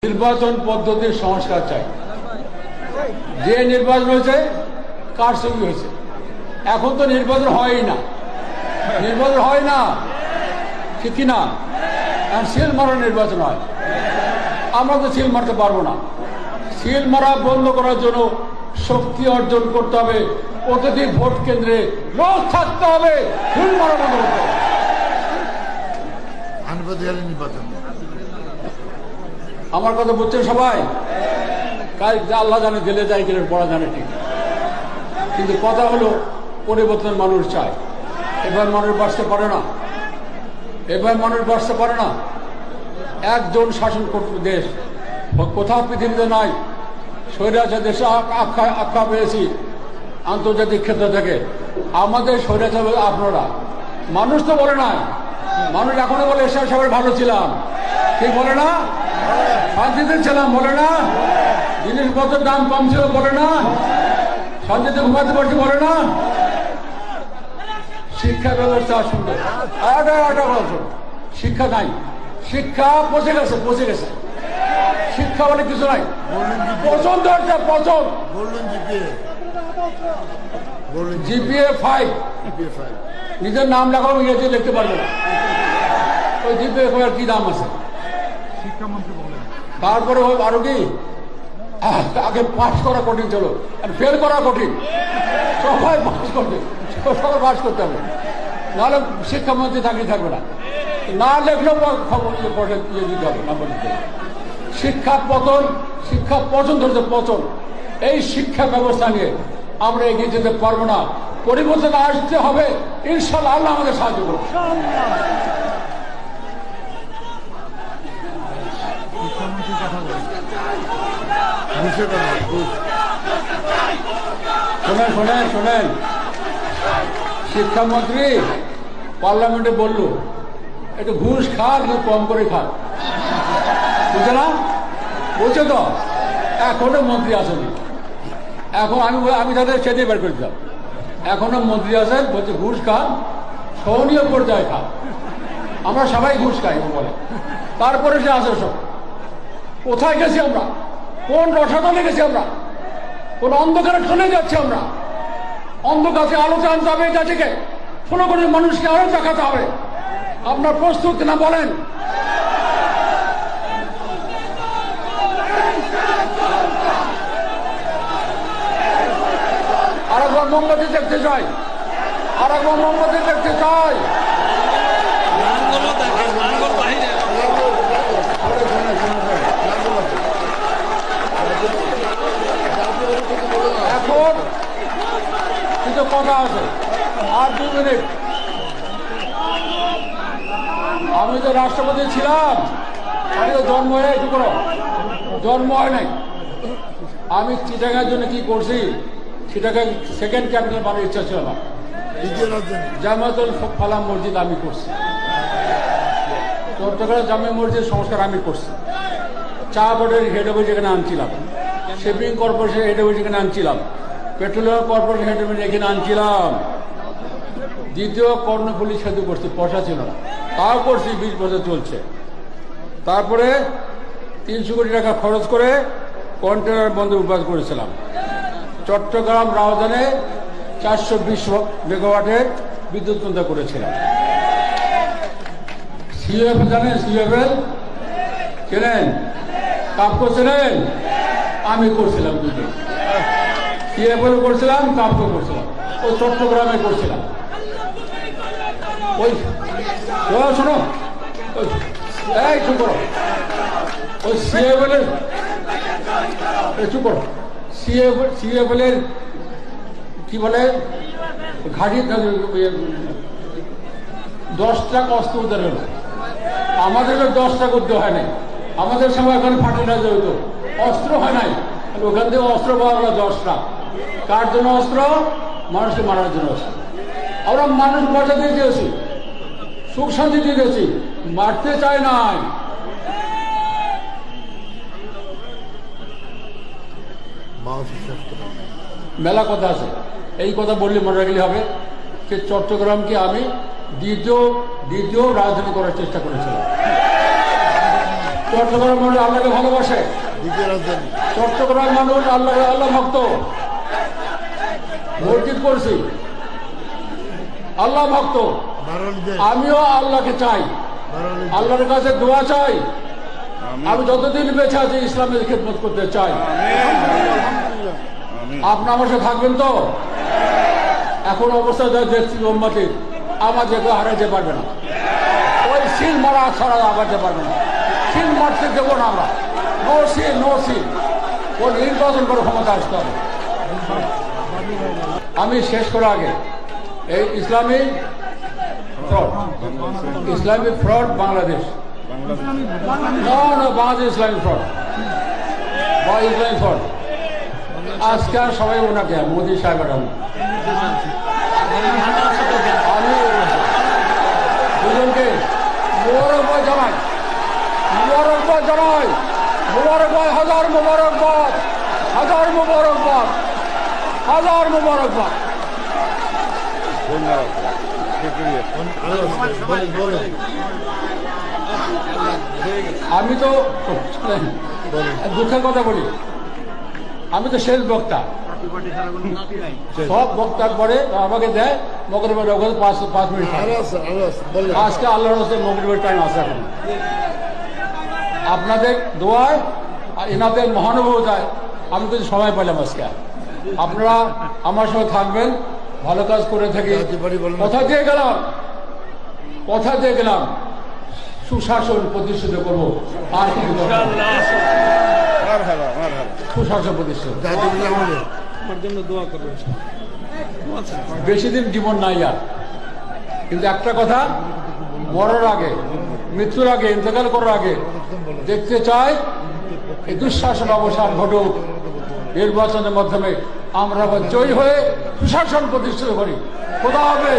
নির্বাচন পদ্ধতির সংস্কার চাই। যে নির্বাচন হয়েছে কারচুপি হয়েছে। এখন তো নির্বাচন হয়ই না, নির্বাচন হয় না, ঠিক কিনা? সিল মারা নির্বাচন হয়। আমরা তো সিল মারতে পারবো না। সিল মারা বন্ধ করার জন্য শক্তি অর্জন করতে হবে। প্রতিটি ভোট কেন্দ্রে লোক থাকতে হবে, সিল মারা বন্ধ করতে হবে। আমার কথা বুঝছেন সবাই? কাজ আল্লাহ জানে, দিলে যায় গেলে পড়া জানে ঠিক, কিন্তু কথা হলো পরিবর্তন মানুষ চায়। এবার মানুষ বাঁচতে পারে না, এবার মানুষ বাঁচতে পারে না। একজন শাসন করতে দেশ কোথাও পৃথিবীতে নাই। স্বৈরাচার দেশে আখ্যা পেয়েছি আন্তর্জাতিক ক্ষেত্র থেকে। আমাদের স্বৈরাচার আপনারা। মানুষ তো বলে না, মানুষ এখনো বলে এসব সবাই ভালো ছিলাম, ঠিক বলে না? শান্তিতে ছিলাম বলে না? জিনিসপত্রের দাম কম ছিল বলে না? শান্তিতে ঘুমাতে পারছি বলে না? শিক্ষা ব্যবস্থা সুন্দর, শিক্ষা নাই, শিক্ষা পচে গেছে, পচে গেছে। শিক্ষা বলে কিছু নাই, পছন্দ একটা পছন্দ। জিপিএ 5 নিজের নাম লেখাও ইংরেজি লিখতে পারবে না। ওই জিপিএ কি দাম আছে? তারপরে আরো কি আগে পাস করা কঠিন ছিল, ফেল করা কঠিন। সবাই পাস করবে, সবাই পাস করতে হবে, নাহলে শিক্ষামন্ত্রী থাকবে না। না লেখলেও খবর দিতে হবে, নাম্বার দিতে হবে। শিক্ষা পতন, শিক্ষা পচন ধরছে, পচন। এই শিক্ষা ব্যবস্থা নিয়ে আমরা এগিয়ে যেতে পারবো না। পরিবর্তন আসতে হবে, ইনশাআল্লাহ আল্লাহ আমাদের সাহায্য করবে। শোনেন শোনেন শোনেন, শিক্ষামন্ত্রী পার্লামেন্টে বলল একটু ঘুষ খান, একটু কম করে খান, বুঝছে না? বলছে তো, এখনো মন্ত্রী আসেনি। এখন আমি তাদের সেটে বের করে দিলাম। এখনো মন্ত্রী আছেন, বলছে ঘুষ খান, সহনীয় পর্যায়ে খান। আমরা সবাই ঘুষ খাই বলে, তারপরে সে আসে সব। কোথায় গেছি আমরা? কোন রসাতলে গেছি আমরা? কোন অন্ধকারে চলে যাচ্ছি আমরা? অন্ধকারে আলোতে আনতে হবে জাতিকে, 16 কোটি মানুষকে আরো দেখাতে হবে। আপনার প্রস্তুত না বলেন? আরেকবার মোমবাতি দেখতে চাই, আরেকবার মোমবাতি দেখতে চাই। এখন কিছু কথা আছে, আর 2 মিনিট। আমি তো রাষ্ট্রপতি ছিলাম, আমি তো জন্ম হয়ে একটু করো জন্ম হয় নাই। আমি চিটাগাঁর জন্য কি করছি, চিটাগাঁ সেকেন্ড ক্যাপিটাল বানানোর ইচ্ছা ছিল না। জামাতুল ফালাহ মসজিদ আমি করছি, চট্টগ্রাম জামে মসজিদ সংস্কার আমি করছি, চা বোর্ডের হেড অফিস এখানে আনছিলাম, শিপিং কর্পোরেশন হেড অফিস এখানে আনছিলাম, পেট্রোলিয়াম কর্পোরেশন হেড অফিস এখানে আনছিলাম। দ্বিতীয় কর্ণফুলী সেতু করছি, পয়সা ছিল না, তাও করছি, 20 বছর চলছে। তারপরে 300 কোটি টাকা খরচ করে কন্টেনার বন্দর উদ্বোধন করেছিলাম। চট্টগ্রাম রাজধানী 420 মেগাওয়াটের বিদ্যুৎ কেন্দ্র করেছিলাম। সিএফএল জানেন? সিএফএল চেনেন? কাপকো চেনেন? আমি করছিলাম দুটো, সিএফএল করছিলাম, কাপকো করছিলাম, ও চট্টগ্রামে করছিলাম। ওই শোনো, এই চুপ করো, ওই সিএফএল চুপ করো, সিএফএল এর কি বলে ঘাটি 10 টাকা অস্ত্র উদ্ধার হলো। আমাদের 10 টাকা উদ্ধার হয় নাই। আমাদের সময় ওখানে ফার্টিলাইজার হইতো, অস্ত্র হয় নাই। ওখান থেকে অস্ত্র পাওয়া গেল 10টা। কার জন্য অস্ত্র? মানুষকে মারার জন্য অস্ত্র। আমরা মানুষ মজা দিয়ে দিয়েছি, সুখ শান্তি দিয়ে দিয়েছি, মারতে চাই নাই। মেলা কথা আছে, এই কথা বললে মনে রাখলে হবে যে চট্টগ্রামকে আমি দ্বিতীয় রাজধানী করার চেষ্টা করেছিলাম। চট্টগ্রাম মানুষ আল্লাহকে ভালোবাসে, চট্টগ্রাম মানুষ আল্লাহ ভক্ত। মসজিদ করছি, আল্লাহ ভক্ত। আমিও আল্লাহকে চাই, আল্লাহর কাছে দোয়া চাই। আমি যতদিন বেঁচে আছি ইসলামের খেদমত করতে চাই। আপনি আমার সাথে থাকবেন তো? এখন অবস্থা যা দেখছি উম্মতির, আমার যেগুলো হারাইতে পারবে না, ওই সিল মারা ছাড়া আগাতে পারবে না। সিল মারতে দেবো না আমরা, নো সিল, নো সিল। ও নির্বাচন করে ক্ষমতা আসতে হবে। আমি শেষ করার আগে এই Islamic fraud Bangladesh, Bangladesh Islamic fraud বা ইসলামিক ফ্রড। আজকে আর সবাই ওনাকে মোদী সাহেবের আমি দুজনকে মোবারকবাদ জানাই, মোবারকবাদ জানাই, মোবারকবাদ, হাজার মোবারকবাদ, হাজার মোবারকবাদ, হাজার মোবারকবাদ। আমি তো দুঃখের কথা বলি, আমি তো শেষ বক্তা। সব বক্তার পরে আমাকে দেয় মগরিবের 5 মিনিট। আজকে আল্লাহর রাস্তায় মগরিবের টাইম আছে। এখন আপনাদের দোয়ায় আর এনাদের মহানুভবতায় আমি কিছু সময় পেলাম আজকে। আপনারা আমার সঙ্গে থাকবেন, ভালো কাজ করে থাকি। কথা দিয়ে গেলাম সুশাসন প্রতিষ্ঠিত করবো। আর কিছু সুশাসন প্রতিষ্ঠিত, বেশি দিন জীবন নাই আর। কিন্তু একটা কথা, মরার আগে, মৃত্যুর আগে, ইন্তেকাল করার আগে দেখতে চাই এই দুঃশাসন অবসান ঘটুক। নির্বাচনের মাধ্যমে আমরা জয়ী হয়ে সুশাসন প্রতিষ্ঠিত করি। খোদা হাফেজ।